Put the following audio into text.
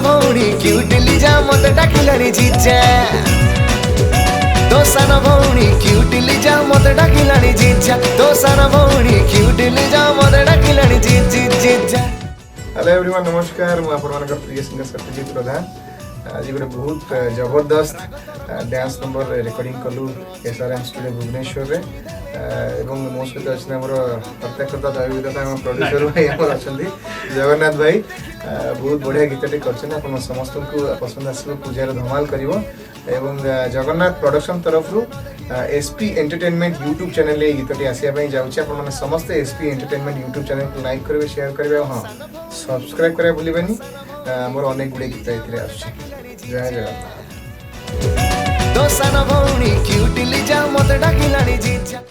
भौणी cute Lija मत डाकिलानी जीजा तो सान भौणी क्यूट लिजा मत डाकिलानी जीजा तो सान भौणी क्यूट लिजा मत डाकिलानी जीजा। हेलो एवरीवन नमस्कार मु आपण मानकर प्रिय सिंगर सत्यजीत प्रधान आज गोटे बहुत जबरदस्त डांस नंबर रिकॉर्डिंग कलु एसआरएम स्टूडियो भुवनेश्वर रे एवं मो सहित अच्छे आम प्रत्यक्षता दैविकता प्रोड्यूसर भाई आम अच्छा जगन्नाथ भाई बहुत बढ़िया गीतटे कर समस्त को पसंद आसो पूजार धमाल कर जगन्नाथ प्रोडक्शन तरफ एसपी एंटरटेनमेंट यूट्यूब चैनल गीतटी आसापी जाऊँगी समस्ते एसपी एंटरटेनमेंट यूट्यूब चैनल को लाइक करेंगे शेयर करेंगे हाँ सब्सक्राइब करें भूलें मोर अनेक गुड़े गीत ये जय जगन्नाथ।